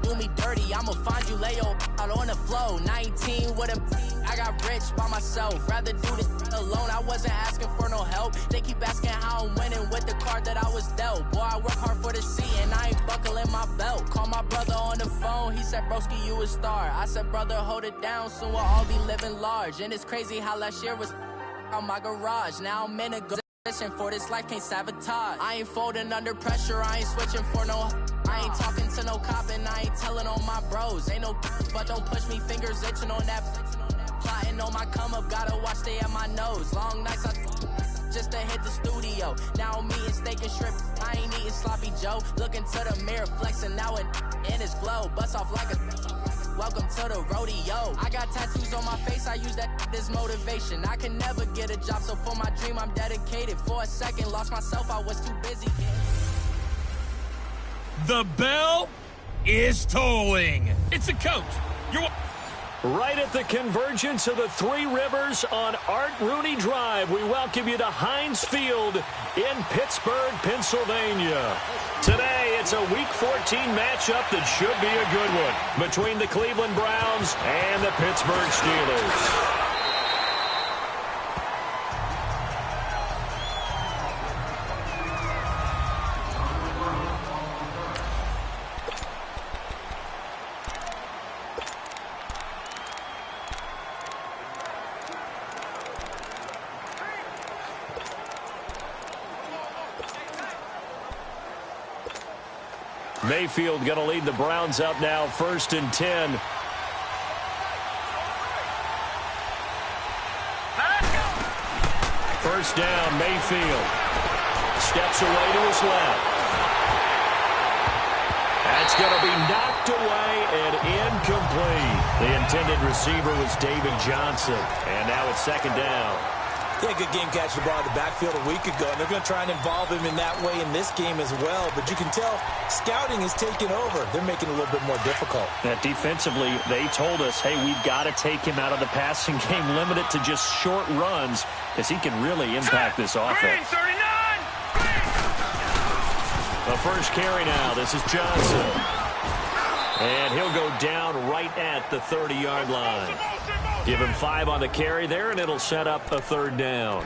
do me dirty, I'ma find you, lay your out on the floor. 19 with a I got rich by myself. Rather do this alone. I wasn't asking for no help. They keep asking how I'm winning with the card that I was dealt. Boy, I work hard for the C and I ain't buckling my belt. Call my brother on the phone. He said, broski, you a star. I said, brother, hold it down. Soon we'll all be living large. And it's crazy how last year was out my garage. Now I'm in a good position for this life, can't sabotage. I ain't folding under pressure. I ain't switching for no. I ain't talking to no cop and I ain't telling on my bros. Ain't no but don't push me, fingers itching on that. Plotting on my come up, gotta watch stay at my nose. Long nights just to hit the studio. Now I'm eating steak and shrimp. I ain't eating sloppy Joe. Looking to the mirror, flexing now and in his glow. Bust off like a welcome to the rodeo. I got tattoos on my face, I use that as motivation. I can never get a job, so for my dream I'm dedicated. For a second, lost myself, I was too busy. The bell is tolling. It's a coach. You're right at the convergence of the Three Rivers on Art Rooney Drive. We welcome you to Heinz Field in Pittsburgh, Pennsylvania. Today, it's a Week 14 matchup that should be a good one between the Cleveland Browns and the Pittsburgh Steelers. Mayfield going to lead the Browns up now, 1st and 10. First down, Mayfield. Steps away to his left. That's going to be knocked away and incomplete. The intended receiver was David Johnson. And now it's 2nd down. Yeah, good game catching the ball in the backfield a week ago, and they're going to try and involve him in that way in this game as well. But you can tell scouting is taking over. They're making it a little bit more difficult. That defensively, they told us, hey, we've got to take him out of the passing game, limit it to just short runs, because he can really impact this offense. The first carry now. This is Johnson. And he'll go down right at the 30-yard line. Give him 5 on the carry there, and it'll set up a 3rd down.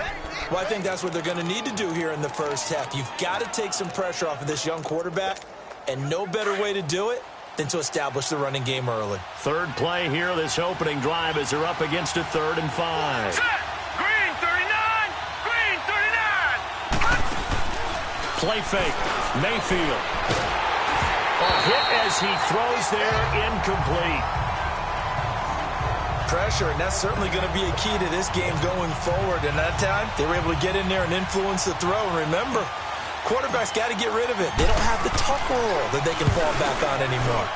Well, I think that's what they're going to need to do here in the first half. You've got to take some pressure off of this young quarterback, and no better way to do it than to establish the running game early. Third play here, this opening drive, as they're up against a 3rd and 5. Set. Green 39! Green 39! Play fake. Mayfield. A hit as he throws there, incomplete. Pressure, and that's certainly going to be a key to this game going forward. And that time, they were able to get in there and influence the throw. And remember, quarterbacks got to get rid of it. They don't have the tuck roll that they can fall back on anymore.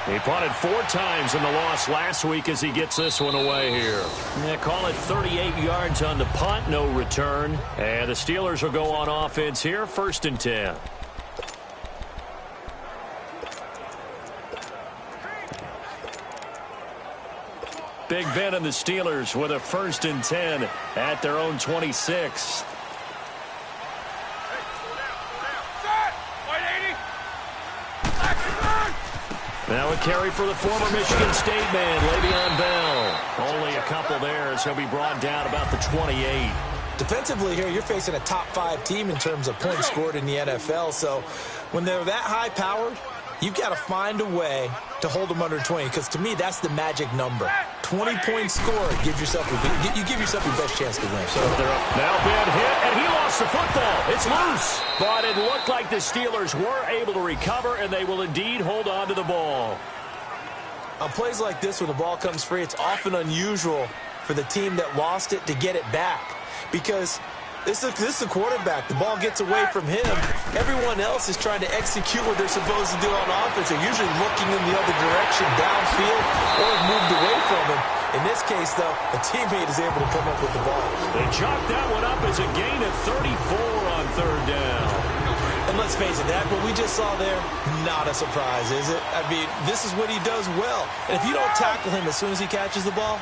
He punted 4 times in the loss last week as he gets this one away here. Yeah, call it 38 yards on the punt, no return. And the Steelers will go on offense here, 1st and 10. Big Ben and the Steelers with a 1st and 10 at their own 26. Now a carry for the former Michigan State man, Le'Veon Bell. Only a couple there as he'll be brought down about the 28. Defensively here, you're facing a top 5 team in terms of points scored in the NFL. So when they're that high-powered, you've got to find a way to hold them under 20, because to me, that's the magic number. 20 points scored, you give yourself your best chance to win. So they're up. Now Ben hit, and he lost the football. It's loose. But it looked like the Steelers were able to recover, and they will indeed hold on to the ball. On plays like this, when the ball comes free, it's often unusual for the team that lost it to get it back, because this is the quarterback. The ball gets away from him. Everyone else is trying to execute what they're supposed to do on offense. They're usually looking in the other direction, downfield, or moved away from him. In this case, though, a teammate is able to come up with the ball. They chalked that one up as a gain of 34 on 3rd down. And let's face it, that what we just saw there, not a surprise, is it? I mean, this is what he does well. And if you don't tackle him as soon as he catches the ball,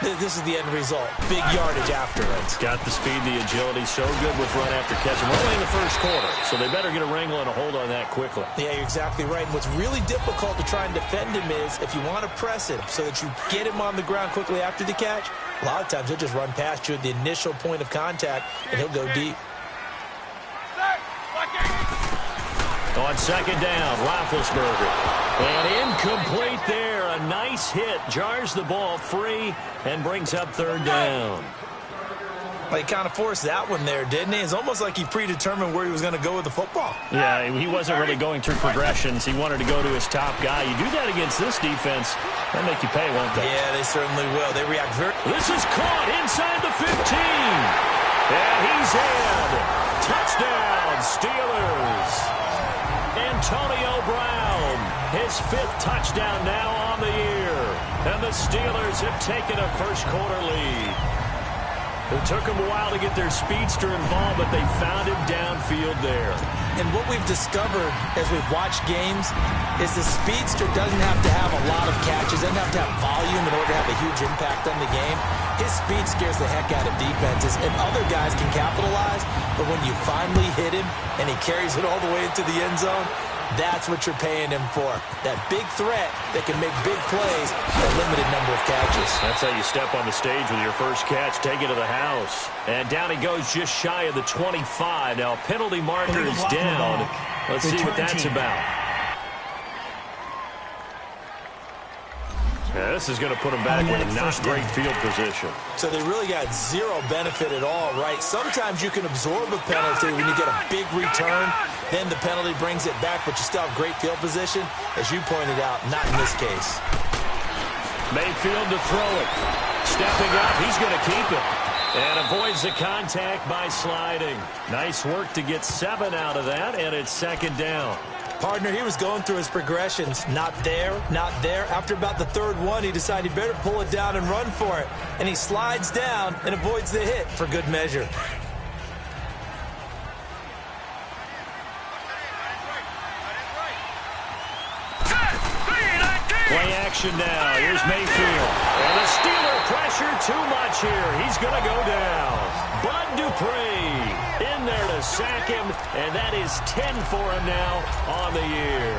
this is the end result. Big yardage afterwards. Got the speed, the agility, so good with run after catch. We're only in the first quarter, so they better get a wrangle and a hold on that quickly. Yeah, you're exactly right. And what's really difficult to try and defend him is if you want to press him so that you get him on the ground quickly after the catch, a lot of times he'll just run past you at the initial point of contact, and he'll go deep. On second down, Roethlisberger. And incomplete there. A nice hit. Jars the ball free and brings up third down. Well, he kind of forced that one there, didn't he? It's almost like he predetermined where he was going to go with the football. Yeah, he wasn't really going through progressions. He wanted to go to his top guy. You do that against this defense, they'll make you pay, won't they? Yeah, they certainly will. They react very... This is caught inside the 15. And he's in. Touchdown, Steelers. Antonio Brown, his 5th touchdown now on the year. And the Steelers have taken a first-quarter lead. It took them a while to get their speedster involved, but they found him downfield there. And what we've discovered as we've watched games is the speedster doesn't have to have a lot of catches, doesn't have to have volume in order to have a huge impact on the game. His speed scares the heck out of defenses, and other guys can capitalize, but when you finally hit him and he carries it all the way into the end zone, that's what you're paying him for. That big threat that can make big plays with a limited number of catches. That's how you step on the stage with your first catch. Take it to the house. And down he goes just shy of the 25. Now, penalty marker is down. Let's see what that's about. Yeah, this is going to put him back with a not great field position. So they really got zero benefit at all, right? Sometimes you can absorb a penalty when you get a big return. Then the penalty brings it back, but you still have great field position. As you pointed out, not in this case. Mayfield to throw it. Stepping up, he's going to keep it. And avoids the contact by sliding. Nice work to get 7 out of that, and it's second down. Partner, he was going through his progressions. Not there, not there. After about the third one, he decided he better pull it down and run for it. And he slides down and avoids the hit for good measure. Play action now. Here's Mayfield. And the Steeler pressure too much here. He's going to go down. Bud Dupree in there to sack him, and that is 10 for him now on the year.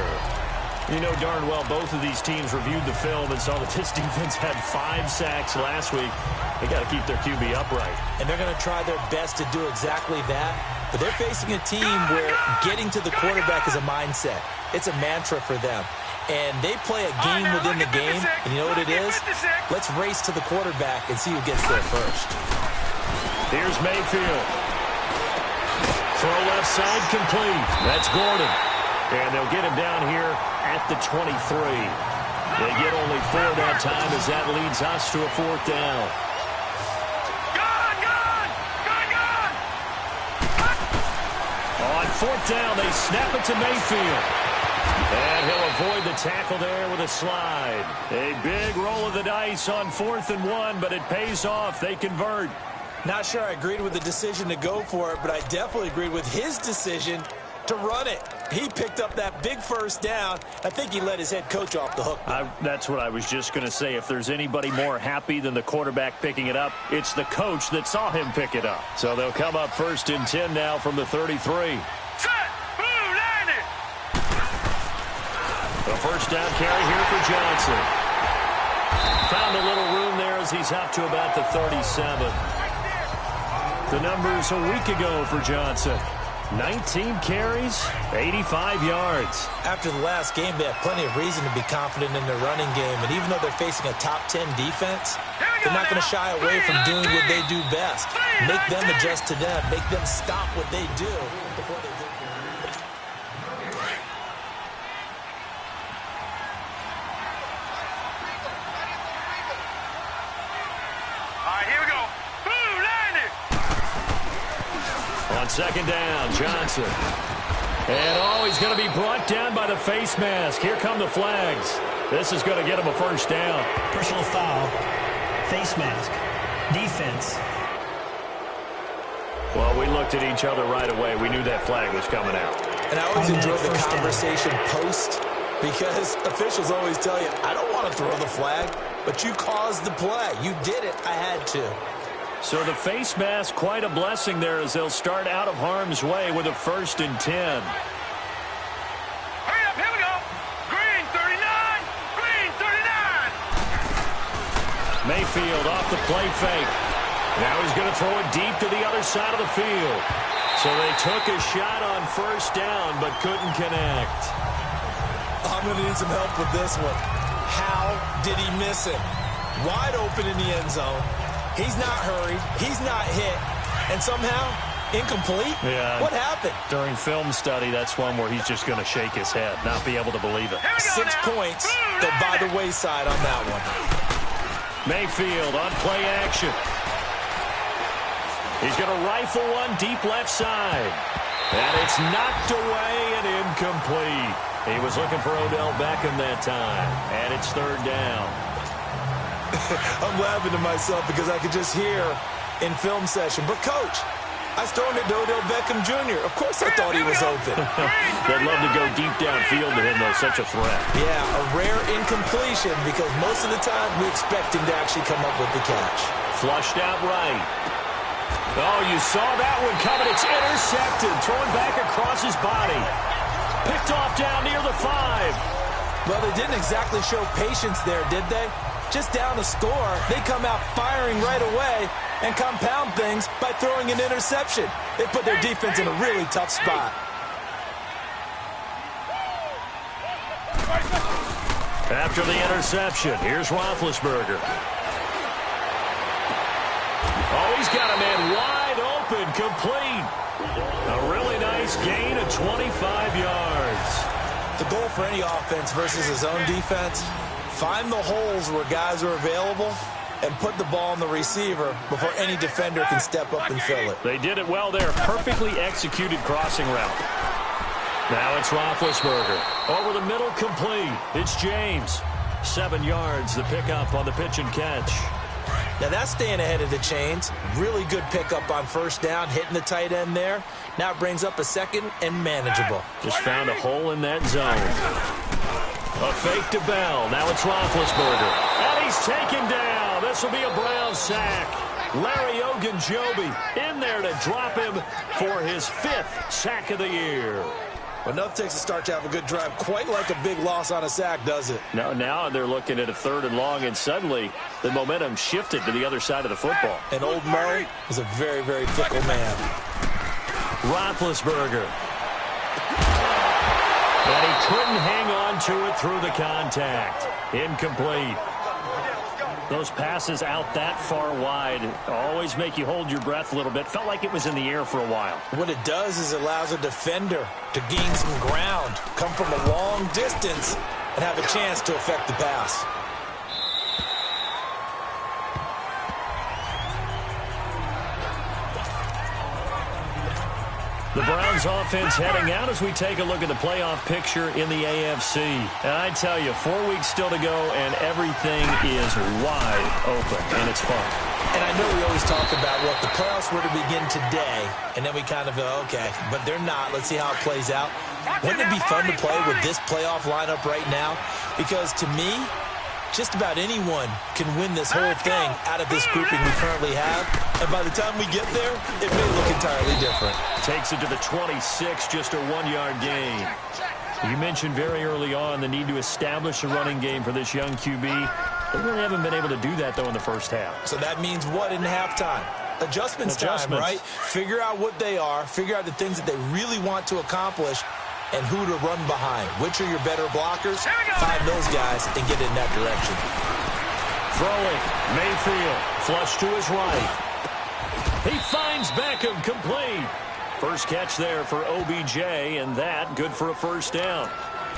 You know darn well both of these teams reviewed the film and saw that this defense had 5 sacks last week. They got to keep their QB upright. And they're going to try their best to do exactly that. But they're facing a team where getting to the quarterback is a mindset. It's a mantra for them. And they play a game within the game. And you know what it is? Let's race to the quarterback and see who gets there first. Here's Mayfield. Throw left side complete. That's Gordon. And they'll get him down here at the 23. They get only 4 that time as that leads us to a 4th down. On 4th down, they snap it to Mayfield. And he'll avoid the tackle there with a slide. A big roll of the dice on 4th and 1, but it pays off. They convert. Not sure I agreed with the decision to go for it, but I definitely agreed with his decision to run it. He picked up that big first down. I think he let his head coach off the hook. That's what I was just going to say. If there's anybody more happy than the quarterback picking it up, it's the coach that saw him pick it up. So they'll come up 1st and 10 now from the 33. The first down carry here for Johnson. Found a little room there as he's up to about the 37. The numbers a week ago for Johnson. 19 carries, 85 yards. After the last game, they have plenty of reason to be confident in their running game. And even though they're facing a top 10 defense, they're not going to shy away from doing what they do best. Make them adjust to them. Make them stop what they do before they do. On second down, Johnson. And, he's going to be brought down by the face mask. Here come the flags. This is going to get him a first down. Personal foul, face mask, defense. Well, we looked at each other right away. We knew that flag was coming out. And I always enjoy the First down. conversation post, because officials always tell you, I don't want to throw the flag, but you caused the play. You did it. I had to. So the face mask, quite a blessing there as they'll start out of harm's way with a 1st and 10. Hurry up, here we go. Green 39, green 39. Mayfield off the play fake. Now he's going to throw it deep to the other side of the field. So they took a shot on 1st down but couldn't connect. I'm going to need some help with this one. How did he miss it? Wide open in the end zone. He's not hurried. He's not hit. And somehow, incomplete? Yeah. What happened? During film study, that's one where he's just going to shake his head, not be able to believe it. 6 points. Go by the wayside on that one. Mayfield on play action. He's going to rifle one deep left side. And it's knocked away and incomplete. He was looking for Odell Beckham that time. And it's 3rd down. I'm laughing to myself because I could just hear in film session, but coach, I was throwing it to Odell Beckham Jr. Of course I thought he was open. They'd love to go deep downfield to him, though. Such a threat. Yeah, a rare incompletion because most of the time we expect him to actually come up with the catch. Flushed out right. Oh, you saw that one coming. It's intercepted. Throwing back across his body. Picked off down near the 5. Well, they didn't exactly show patience there, did they? Just down a score, they come out firing right away and compound things by throwing an interception. They put their defense in a really tough spot. After the interception, here's Roethlisberger. Oh, he's got a man wide open, complete. A really nice gain of 25 yards. The goal for any offense versus his own defense, find the holes where guys are available and put the ball on the receiver before any defender can step up and fill it. They did it well there. Perfectly executed crossing route. Now it's Roethlisberger. Over the middle, complete. It's James. 7 yards, the pickup on the pitch and catch. Now that's staying ahead of the chains. Really good pickup on 1st down, hitting the tight end there. Now it brings up a 2nd and manageable. Just found a hole in that zone. A fake to Bell. Now it's Roethlisberger. And he's taken down. This will be a Brown sack. Larry Ogunjobi in there to drop him for his 5th sack of the year. Well, enough takes a start to have a good drive. Quite like a big loss on a sack, does it? No, now they're looking at a 3rd and long, and suddenly the momentum shifted to the other side of the football. And old Murray is a very, very fickle man. Roethlisberger. And he couldn't hang on to it through the contact. Incomplete. Those passes out that far wide always make you hold your breath a little bit. Felt like it was in the air for a while. What it does is it allows a defender to gain some ground, come from a long distance, and have a chance to affect the pass. The Browns offense heading out as we take a look at the playoff picture in the AFC. And I tell you, 4 weeks still to go, and everything is wide open, and it's fun. And I know we always talk about, well, if the playoffs were to begin today, and then we kind of go, okay, but they're not. Let's see how it plays out. Wouldn't it be fun to play with this playoff lineup right now? Because to me, just about anyone can win this whole thing out of this grouping we currently have. And by the time we get there, it may look entirely different. Takes it to the 26, just a 1-yard gain. You mentioned very early on the need to establish a running game for this young QB. They really haven't been able to do that, though, in the first half. So that means what in halftime? Adjustments time, right? Figure out what they are, figure out the things that they really want to accomplish, and who to run behind. Which are your better blockers? Find those guys and get in that direction. Throwing, Mayfield, flush to his right. He finds Beckham, complete. First catch there for OBJ, and that good for a 1st down.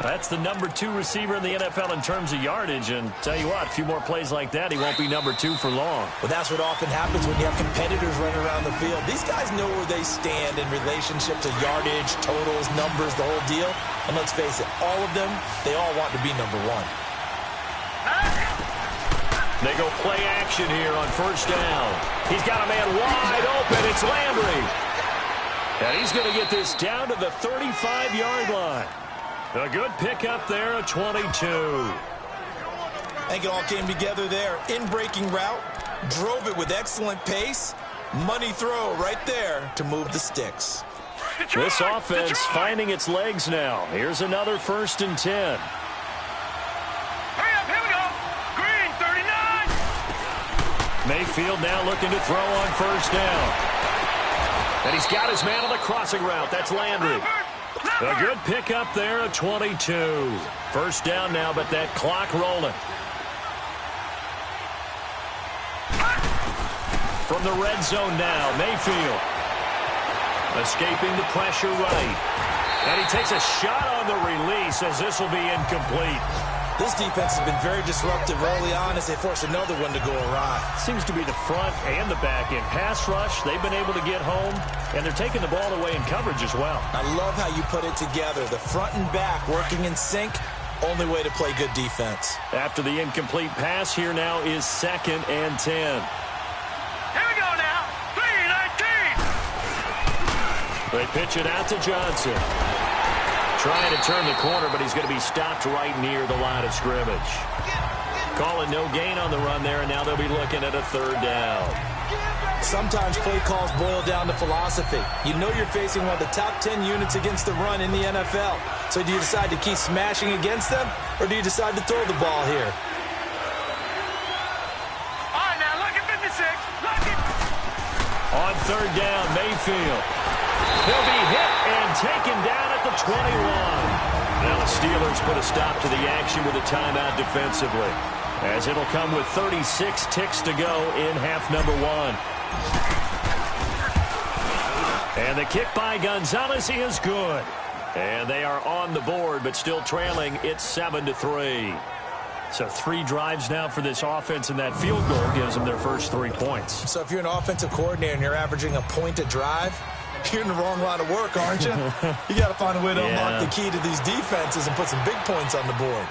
That's the number 2 receiver in the NFL in terms of yardage, and tell you what, a few more plays like that, he won't be number 2 for long. Well, that's what often happens when you have competitors running around the field. These guys know where they stand in relationship to yardage, totals, numbers, the whole deal. And let's face it, all of them, they all want to be number 1. They go play action here on 1st down. He's got a man wide open. It's Landry. And he's going to get this down to the 35-yard line. A good pickup there, a 22. I think it all came together there. In-breaking route, drove it with excellent pace. Money throw right there to move the sticks. This offense finding its legs now. Here's another 1st and 10. Hurry up, here we go. Green, 39. Mayfield now looking to throw on 1st down. And he's got his man on the crossing route. That's Landry. A good pickup there, a 22. 1st down now, but that clock rolling. From the red zone now, Mayfield. Escaping the pressure right. And he takes a shot on the release as this will be incomplete. This defense has been very disruptive early on as they force another one to go awry. Seems to be the front and the back end. Pass rush, they've been able to get home, and they're taking the ball away in coverage as well. I love how you put it together. The front and back working in sync, only way to play good defense. After the incomplete pass, here now is 2nd and 10. Here we go now. 3-19. They pitch it out to Johnson. Trying to turn the corner, but he's going to be stopped right near the line of scrimmage. Calling no gain on the run there, and now they'll be looking at a 3rd down. Sometimes play calls boil down to philosophy. You know you're facing one of the top 10 units against the run in the NFL. So do you decide to keep smashing against them, or do you decide to throw the ball here? All right, now look at 56. Look it. On 3rd down, Mayfield. He'll be hit and taken down at the 21. Now the Steelers put a stop to the action with a timeout defensively, as it'll come with 36 ticks to go in half number 1. And the kick by Gonzalez is good. And they are on the board, but still trailing. It's 7-3. So 3 drives now for this offense, and that field goal gives them their first 3 points. So if you're an offensive coordinator and you're averaging a point a drive, you're in the wrong line of work, aren't you? You got to find a way to unlock the key to these defenses and put some big points on the board.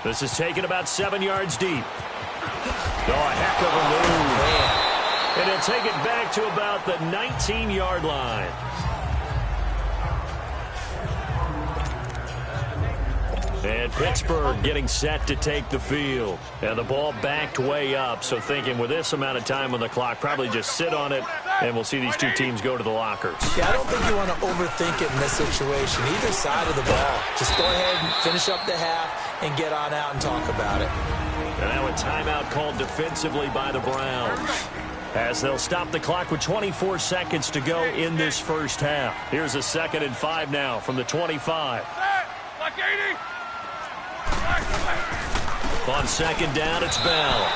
This is taken about 7 yards deep. Oh, a heck of a move. And he'll take it back to about the 19-yard line. And Pittsburgh getting set to take the field. And the ball backed way up, so thinking with this amount of time on the clock, probably just sit on it, and we'll see these 2 teams go to the lockers. Yeah, I don't think you want to overthink it in this situation. Either side of the ball. Just go ahead and finish up the half and get on out and talk about it. And now a timeout called defensively by the Browns, as they'll stop the clock with 24 seconds to go in this first half. Here's a 2nd and 5 now from the 25. Like 80. On 2nd down, it's Bell.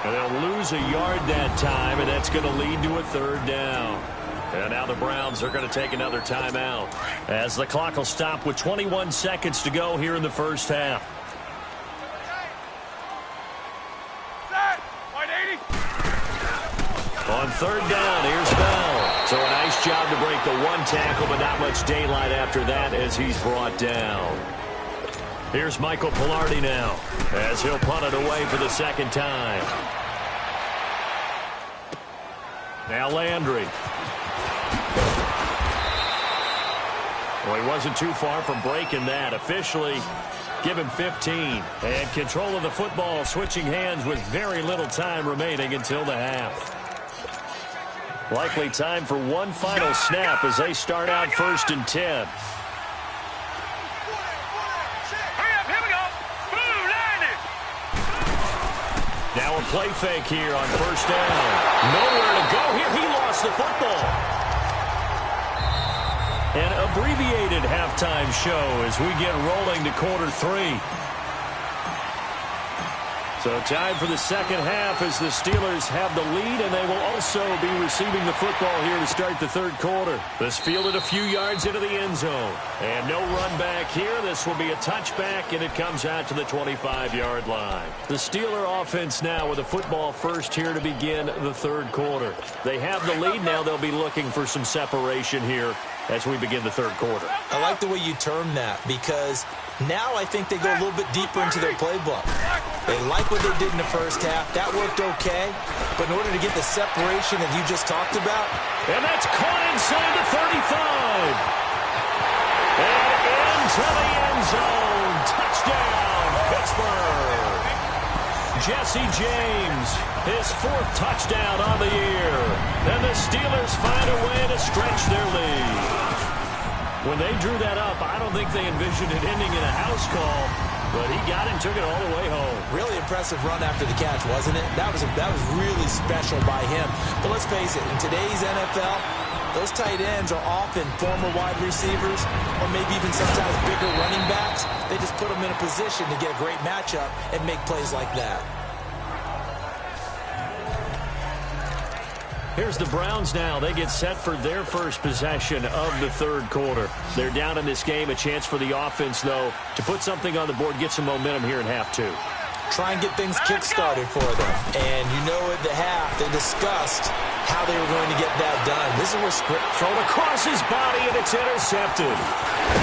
And they'll lose a yard that time, and that's going to lead to a 3rd down. And now the Browns are going to take another timeout, as the clock will stop with 21 seconds to go here in the first half. On 3rd down, here's Bell. So a nice job to break the 1 tackle, but not much daylight after that as he's brought down. Here's Michael Pilardi now, as he'll punt it away for the 2nd time. Now Landry. Well, he wasn't too far from breaking that. Officially, give him 15. And control of the football switching hands with very little time remaining until the half. Likely time for one final snap as they start out 1st and 10. Now a play fake here on 1st down. Nowhere to go here. He lost the football. An abbreviated halftime show as we get rolling to quarter 3. So time for the 2nd half as the Steelers have the lead, and they will also be receiving the football here to start the 3rd quarter. This fielded a few yards into the end zone. And no run back here. This will be a touchback, and it comes out to the 25-yard line. The Steeler offense now with the football first here to begin the 3rd quarter. They have the lead. Now they'll be looking for some separation here as we begin the 3rd quarter. I like the way you term that, because Now I think they go a little bit deeper into their playbook. They like what they did in the first half. That worked okay. But in order to get the separation that you just talked about. And that's caught inside the 35. And into the end zone. Touchdown, Pittsburgh. Jesse James, his 4th touchdown on the year. And the Steelers find a way to stretch their lead. When they drew that up, I don't think they envisioned it ending in a house call, but he got it and took it all the way home. Really impressive run after the catch, wasn't it? That was really special by him. But let's face it, in today's NFL, those tight ends are often former wide receivers or maybe even sometimes bigger running backs. They just put them in a position to get a great matchup and make plays like that. Here's the Browns now. They get set for their first possession of the third quarter. They're down in this game. A chance for the offense, though, to put something on the board, get some momentum here in half 2. Try and get things kick-started for them. And you know at the half, they discussed how they were going to get that done. This is where script thrown across his body, and it's intercepted.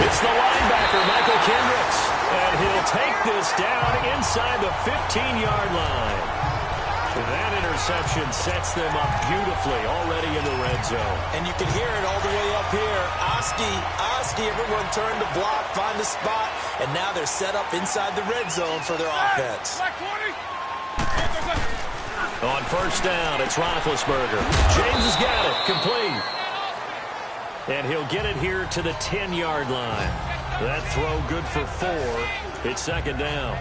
It's the linebacker, Michael Kendricks. And he'll take this down inside the 15-yard line. That interception sets them up beautifully already in the red zone. And you can hear it all the way up here. Oski, everyone turned to block, find a spot, and now they're set up inside the red zone for their offense. On first down, it's Roethlisberger. James has got it, complete. And he'll get it here to the 10-yard line. That throw good for 4. It's second down.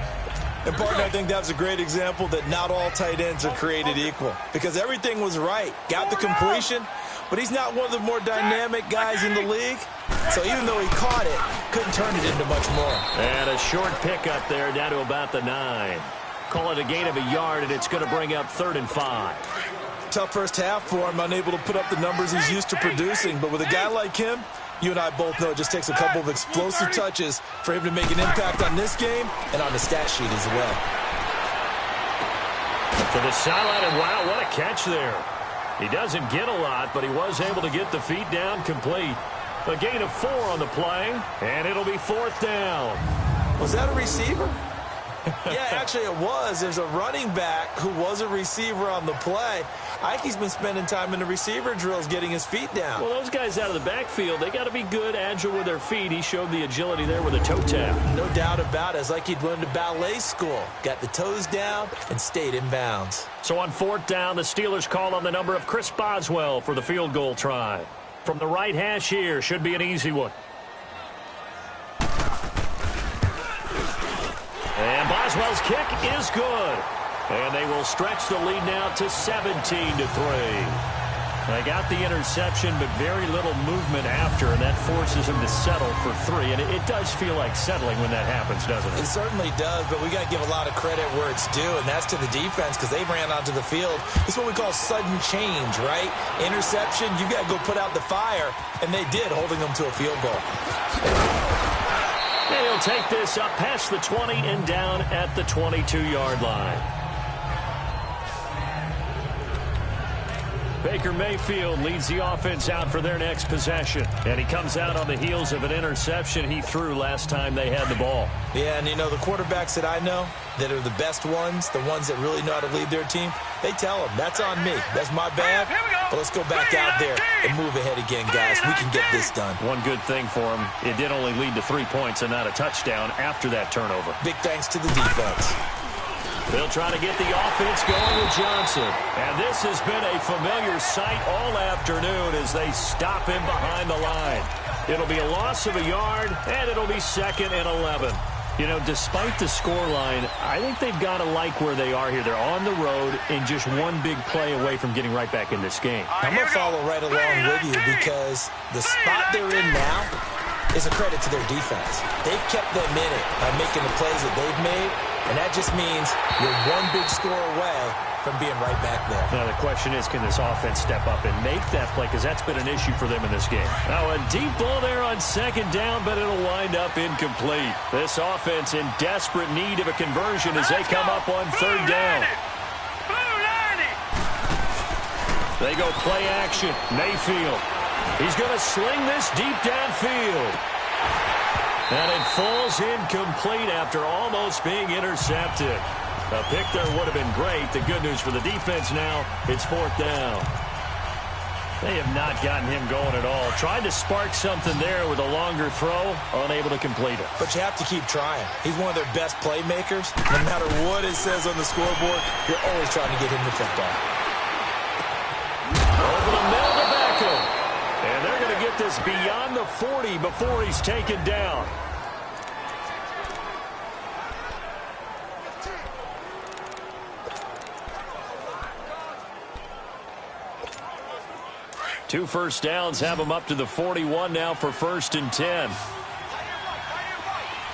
And, partner, I think that's a great example that not all tight ends are created equal. Because everything was right. Got the completion, but he's not one of the more dynamic guys in the league. So even though he caught it, couldn't turn it into much more. And a short pickup there down to about the 9. Call it a gain of a yard, and it's going to bring up 3rd and 5. Tough first half for him, unable to put up the numbers he's used to producing. But with a guy like him, you and I both know it just takes a couple of explosive touches for him to make an impact on this game and on the stat sheet as well. To the sideline, and wow, what a catch there. He doesn't get a lot, but he was able to get the feet down complete. A gain of 4 on the play, and it'll be 4th down. Was that a receiver? Yeah, actually it was. There's a running back who was a receiver on the play. Ike's been spending time in the receiver drills getting his feet down. Well, those guys out of the backfield, they got to be good, agile with their feet. He showed the agility there with a toe tap. No doubt about it. It's like he'd learned to ballet school. Got the toes down and stayed in bounds. So on 4th down, the Steelers call on the number of Chris Boswell for the field goal try. From the right hash here, should be an easy one. And Boswell's kick is good. And they will stretch the lead now to 17-3. They got the interception, but very little movement after, and that forces them to settle for 3. And it does feel like settling when that happens, doesn't it? It certainly does, but we got to give a lot of credit where it's due, and that's to the defense because they ran onto the field. It's what we call sudden change, right? Interception, you got to go put out the fire, and they did, holding them to a field goal. And he'll take this up past the 20 and down at the 22-yard line. Baker Mayfield leads the offense out for their next possession. And he comes out on the heels of an interception he threw last time they had the ball. Yeah, and you know, the quarterbacks that I know that are the best ones, the ones that really know how to lead their team, they tell them, that's on me. That's my bad. But let's go back out there and move ahead again, guys. We can get this done. One good thing for him, it did only lead to 3 points and not a touchdown after that turnover. Big thanks to the defense. They'll try to get the offense going with Johnson. And this has been a familiar sight all afternoon as they stop him behind the line. It'll be a loss of a yard, and it'll be 2nd and 11. You know, despite the scoreline, I think they've got to like where they are here. They're on the road and just one big play away from getting right back in this game. I'm going to follow right along with you because the spot they're in now is a credit to their defense. They've kept them in it by making the plays that they've made, and that just means you're one big score away from being right back there. Now, the question is, can this offense step up and make that play? Because that's been an issue for them in this game. Now, a deep ball there on 2nd down, but it'll wind up incomplete. This offense in desperate need of a conversion as they come up on 3rd down. They go play action. Mayfield. He's going to sling this deep downfield. And it falls incomplete after almost being intercepted. A pick there would have been great. The good news for the defense now, it's 4th down. They have not gotten him going at all. Tried to spark something there with a longer throw, unable to complete it. But you have to keep trying. He's one of their best playmakers. No matter what it says on the scoreboard, you're always trying to get him the football. Over the middle to Beckham. And they're going to get this beyond the 40 before he's taken down. Two first downs have him up to the 41 now for 1st and 10.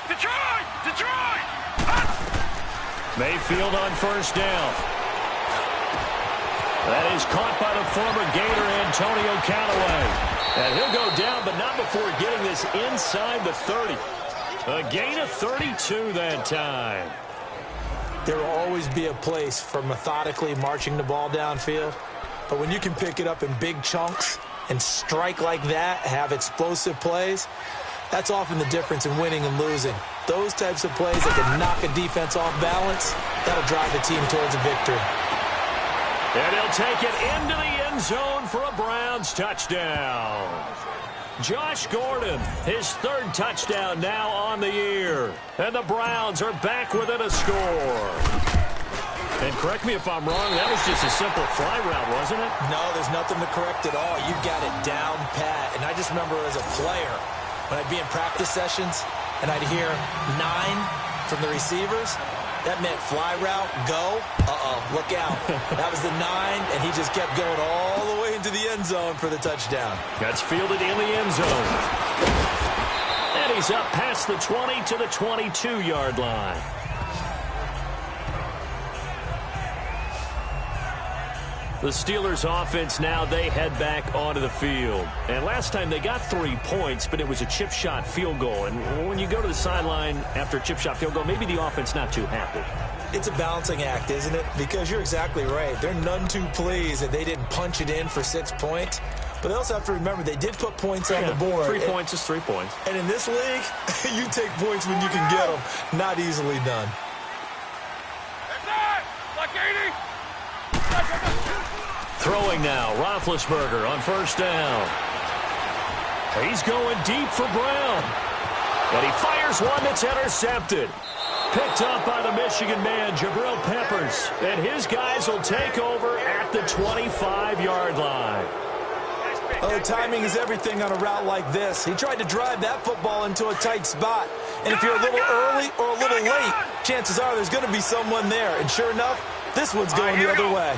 Detroit! Mayfield on 1st down. That is caught by the former Gator Antonio Callaway. And he'll go down, but not before getting this inside the 30. A gain of 32 that time. There will always be a place for methodically marching the ball downfield. But when you can pick it up in big chunks and strike like that, have explosive plays, that's often the difference in winning and losing. Those types of plays that can knock a defense off balance, that'll drive the team towards a victory. And he'll take it into the end zone for a Browns touchdown. Josh Gordon, his 3rd touchdown now on the year. And the Browns are back within a score. And correct me if I'm wrong, that was just a simple fly route, wasn't it? No, there's nothing to correct at all. You've got it down pat. And I just remember as a player, when I'd be in practice sessions and I'd hear 9 from the receivers, that meant fly route, go, look out. That was the 9, and he just kept going all the way into the end zone for the touchdown. That's fielded in the end zone. And he's up past the 20 to the 22-yard line. The Steelers offense now, they head back onto the field. And last time they got 3 points, but it was a chip shot field goal. And when you go to the sideline after a chip shot field goal, maybe the offense not too happy. It's a balancing act, isn't it? Because you're exactly right. They're none too pleased that they didn't punch it in for 6 points. But they also have to remember they did put points on the board. 3 points is 3 points. And in this league, you take points when you can get them. Not easily done. Throwing now, Roethlisberger on 1st down. He's going deep for Brown. And he fires one that's intercepted. Picked up by the Michigan man, Jabril Peppers. And his guys will take over at the 25-yard line. Oh, timing is everything on a route like this. He tried to drive that football into a tight spot. And if you're a little early or a little late, chances are there's going to be someone there. And sure enough, this one's going the other way.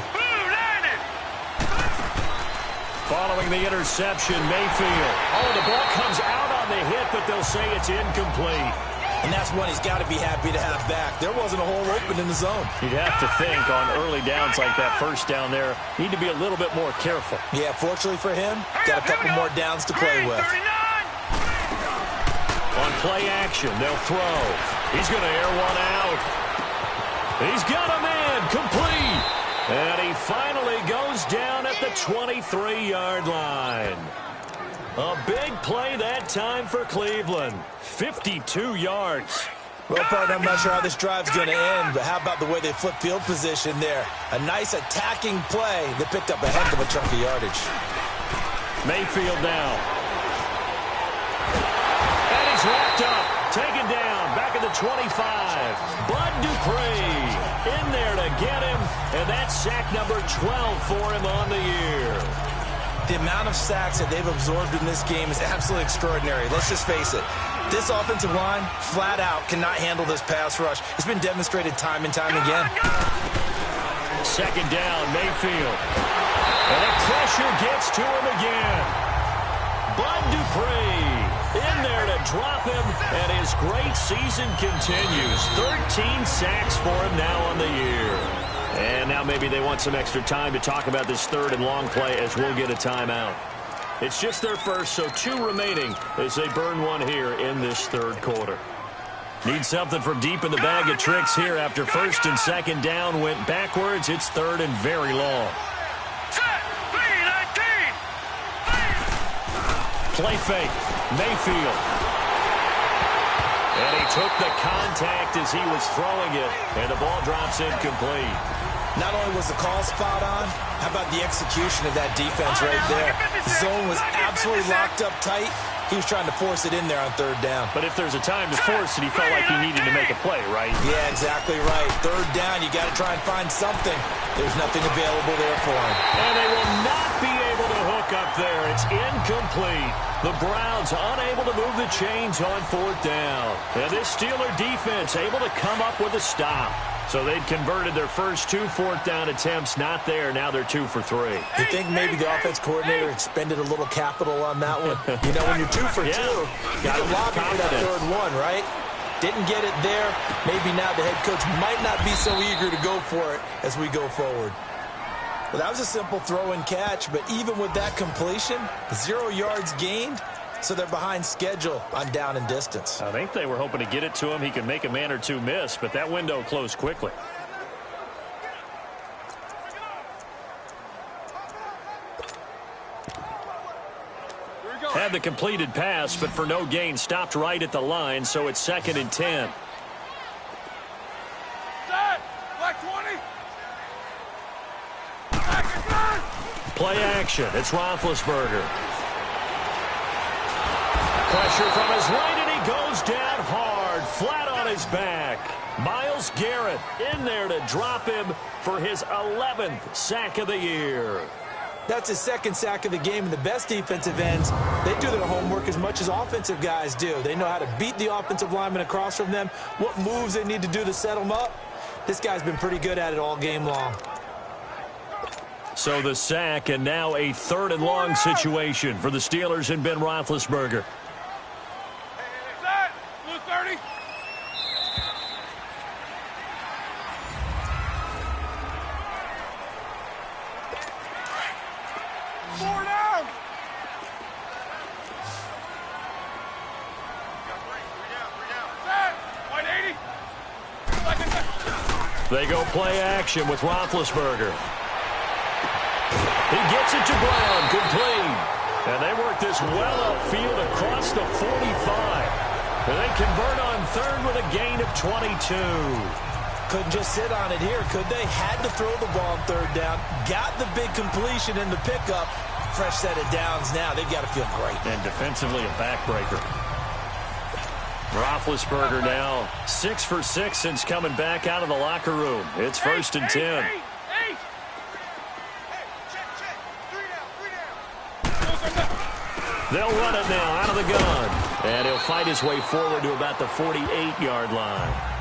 Following the interception, Mayfield. Oh, the ball comes out on the hit, but they'll say it's incomplete. And that's one he's got to be happy to have back. There wasn't a hole open in the zone. You'd have to think on early downs like that, 1st down there, need to be a little bit more careful. Yeah, fortunately for him, got a couple more downs to play with. On play action, they'll throw. He's going to air one out. He's got a man, complete. And he finally goes down at the 23-yard line. A big play that time for Cleveland. 52 yards. Well, partner, I'm not sure how this drive's going to end, but how about the way they flip field position there? A nice attacking play that picked up a heck of a chunk of yardage. Mayfield now. And he's wrapped up. Taken down. Back at the 25. Bud Dupree in there to get him. And that's sack number 12 for him on the year. The amount of sacks that they've absorbed in this game is absolutely extraordinary. Let's just face it. This offensive line, flat out, cannot handle this pass rush. It's been demonstrated time and time again. 2nd down, Mayfield. And the pressure gets to him again. Bud Dupree in there to drop him, and his great season continues. 13 sacks for him now on the year. And now maybe they want some extra time to talk about this 3rd and long play as we'll get a timeout. It's just their first, so 2 remaining as they burn one here in this 3rd quarter. Need something from deep in the bag of tricks here after 1st and 2nd down went backwards. It's 3rd and very long. Play fake. Mayfield. And he took the contact as he was throwing it, and the ball drops incomplete. Not only was the call spot on, how about the execution of that defense right there? The zone was absolutely locked up tight. He was trying to force it in there on third down. But if there's a time to force it, he felt like he needed to make a play, right? Yeah, exactly right. Third down, you got to try and find something. There's nothing available there for him. And they will not be able to hook up there. It's incomplete. The Browns unable to move the chains on fourth down. And this Steeler defense able to come up with a stop. So they'd converted their first 2 fourth-down attempts. Not there. Now they're 2 for 3. You think maybe the offense coordinator expended a little capital on that one? You know, when you're 2 for 2, you got to lobby for that third one, right? Didn't get it there. Maybe now the head coach might not be so eager to go for it as we go forward. Well, that was a simple throw and catch, but even with that completion, 0 yards gained. So they're behind schedule on down and distance. I think they were hoping to get it to him. He could make a man or two miss, but that window closed quickly. Had the completed pass, but for no gain, stopped right at the line, so it's 2nd and 10. Play action. It's Roethlisberger. Pressure from his right, and he goes down hard, flat on his back. Myles Garrett in there to drop him for his 11th sack of the year. That's his 2nd sack of the game, and the best defensive ends, they do their homework as much as offensive guys do. They know how to beat the offensive lineman across from them, what moves they need to do to set them up. This guy's been pretty good at it all game long. So the sack, and now a 3rd and long situation for the Steelers and Ben Roethlisberger. They go play action with Roethlisberger. He gets it to Brown, complete. And they work this well upfield across the 45. And they convert on 3rd with a gain of 22. Couldn't just sit on it here, could they? Had to throw the ball on 3rd down. Got the big completion in the pickup. Fresh set of downs now. They've got to feel great. And defensively a backbreaker. Roethlisberger now 6 for 6 since coming back out of the locker room. It's 1st and 10. They'll run it now out of the gun. And he'll fight his way forward to about the 48-yard line.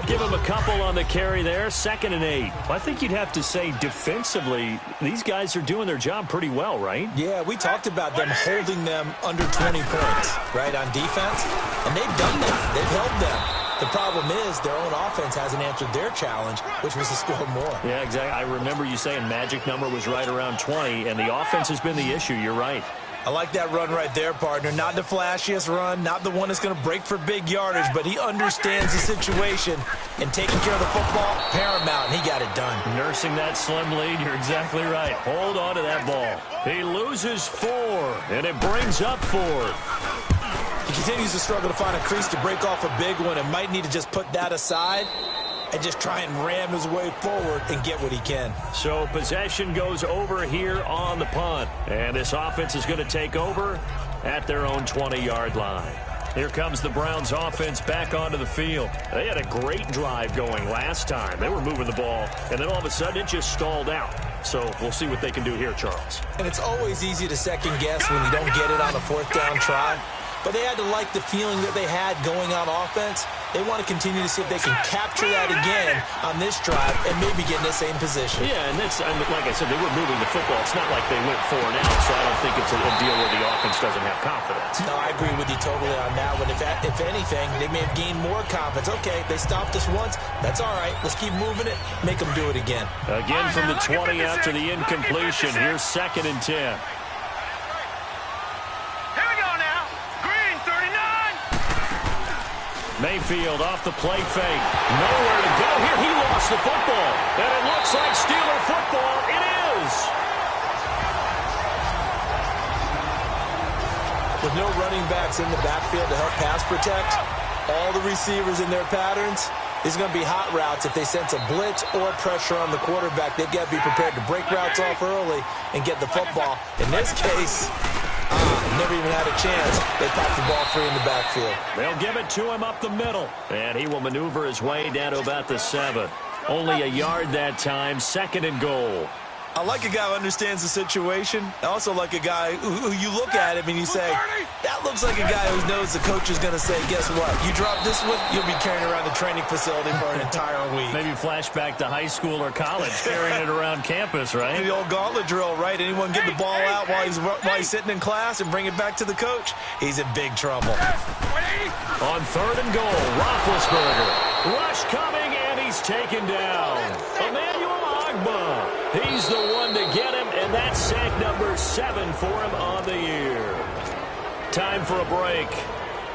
Give him a couple on the carry there. 2nd and 8. Well, I think you'd have to say defensively, these guys are doing their job pretty well, right? Yeah, we talked about them holding them under 20 points, right, on defense. And they've done that. They've held them. The problem is their own offense hasn't answered their challenge, which was to score more. Yeah, exactly. I remember you saying magic number was right around 20, and the offense has been the issue. You're right. I like that run right there, partner. Not the flashiest run, not the one that's going to break for big yardage, but he understands the situation, and taking care of the football, paramount, and he got it done. Nursing that slim lead, you're exactly right. Hold on to that ball. He loses 4, and it brings up 4th. He continues to struggle to find a crease to break off a big one and might need to just put that aside and just try and ram his way forward and get what he can. So possession goes over here on the punt. And this offense is going to take over at their own 20-yard line. Here comes the Browns offense back onto the field. They had a great drive going last time. They were moving the ball, and then all of a sudden it just stalled out. So we'll see what they can do here, Charles. And it's always easy to second guess when you don't get it on a 4th down try. But they had to like the feeling that they had going on offense. They want to continue to see if they can capture that again on this drive and maybe get in the same position. Yeah, and that's, like I said, they were moving the football. It's not like they went 4 and out, so I don't think it's a deal where the offense doesn't have confidence. No, I agree with you totally on that one. If anything, they may have gained more confidence. Okay, they stopped us once. That's all right. Let's keep moving it. Make them do it again. Again from the 20 after the incompletion. Here's 2nd and 10. Mayfield off the play fake. Nowhere to go here. He lost the football. And it looks like Steeler football. It is. With no running backs in the backfield to help pass protect, all the receivers in their patterns. These are going to be hot routes. If they sense a blitz or pressure on the quarterback, they've got to be prepared to break routes off early and get the football. In this case, never even had a chance. They popped the ball free in the backfield. They'll give it to him up the middle, and he will maneuver his way down to about the 7. Only a yard that time, 2nd and goal. I like a guy who understands the situation. I also like a guy who you look at him and you say, that looks like a guy who knows the coach is going to say, guess what? You drop this one, you'll be carrying around the training facility for an entire week. Maybe flashback to high school or college, carrying it around campus, right? The old gauntlet drill, right? Anyone get the ball out while he's sitting in class and bring it back to the coach? He's in big trouble. On 3rd and goal, Roethlisberger. Rush coming, and he's taken down. Emmanuel Ogbah. He's the one to get him, and that's sack number 7 for him on the year. Time for a break.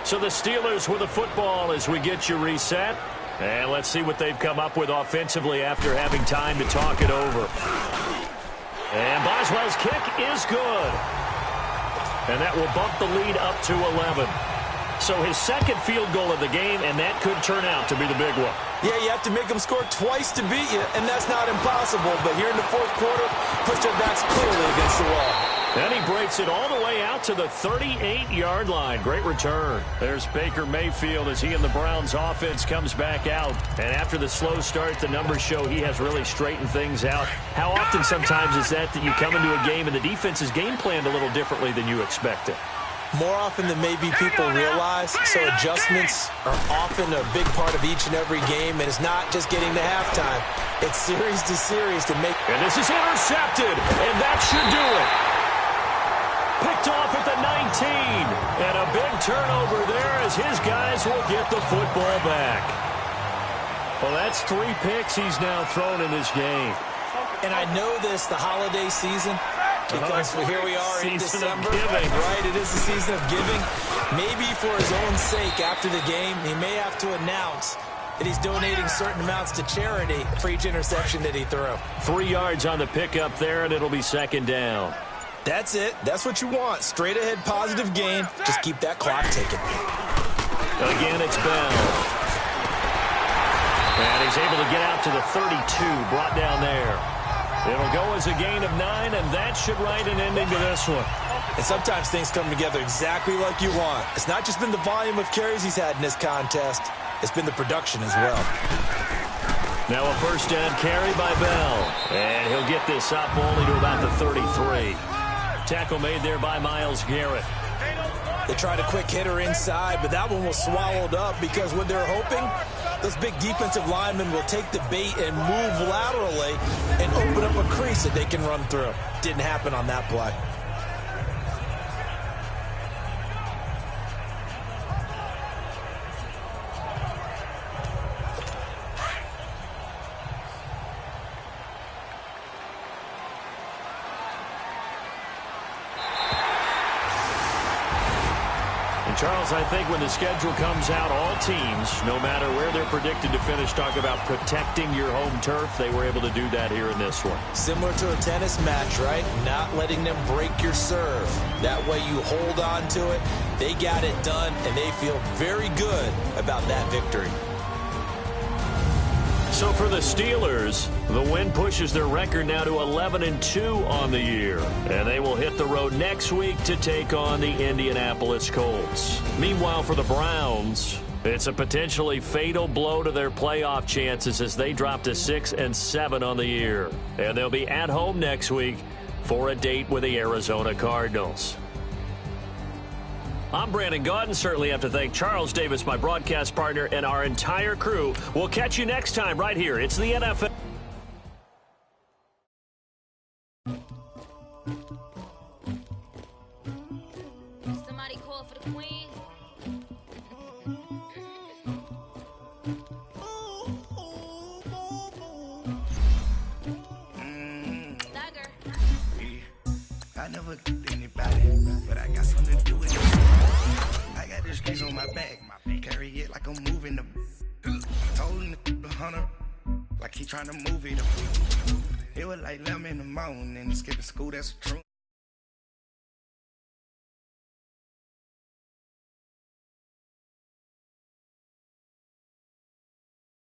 So the Steelers with the football as we get you reset. And let's see what they've come up with offensively after having time to talk it over. And Boswell's kick is good. And that will bump the lead up to 11. So his 2nd field goal of the game, and that could turn out to be the big one. Yeah, you have to make them score twice to beat you, and that's not impossible. But here in the 4th quarter, push their backs clearly against the wall. And he breaks it all the way out to the 38-yard line. Great return. There's Baker Mayfield as he and the Browns offense comes back out. And after the slow start, the numbers show he has really straightened things out. How often sometimes is that you come into a game and the defense is game planned a little differently than you expected? More often than maybe people realize, so adjustments are often a big part of each and every game, and it's not just getting to halftime. It's series to series to make. And this is intercepted, and that should do it. Picked off at the 19, and a big turnover there as his guys will get the football back. Well, that's 3 picks he's now thrown in this game. And I know this, the holiday season, because here we are in December, right? It is the season of giving. Maybe for his own sake, after the game, he may have to announce that he's donating certain amounts to charity for each interception that he threw. 3 yards on the pickup there, and it'll be 2nd down. That's it. That's what you want. Straight ahead positive gain. Just keep that clock ticking. Again, it's Bell. And he's able to get out to the 32, brought down there. It'll go as a gain of 9, and that should write an ending to this one. And sometimes things come together exactly like you want. It's not just been the volume of carries he's had in this contest. It's been the production as well. Now a 1st down carry by Bell. And he'll get this up only to about the 33. Tackle made there by Myles Garrett. They tried a quick hitter inside, but that one was swallowed up because what they're hoping, those big defensive linemen will take the bait and move laterally and open up a crease that they can run through. Didn't happen on that play. Charles, I think when the schedule comes out, all teams, no matter where they're predicted to finish, talk about protecting your home turf. They were able to do that here in this one. Similar to a tennis match, right? Not letting them break your serve. That way you hold on to it. They got it done, and they feel very good about that victory. So for the Steelers, the win pushes their record now to 11-2 on the year. And they will hit the road next week to take on the Indianapolis Colts. Meanwhile, for the Browns, it's a potentially fatal blow to their playoff chances as they drop to 6-7 on the year. And they'll be at home next week for a date with the Arizona Cardinals. I'm Brandon Gaudin. Certainly have to thank Charles Davis, my broadcast partner, and our entire crew. We'll catch you next time right here. It's the NFL. Somebody call for the queen. I never did anybody, but I got something to do with it. I got the streets on my back, carry it like I'm moving the. Told him the hunter, like he trying to move it. It was like 11 in the morning, skipping school, that's true.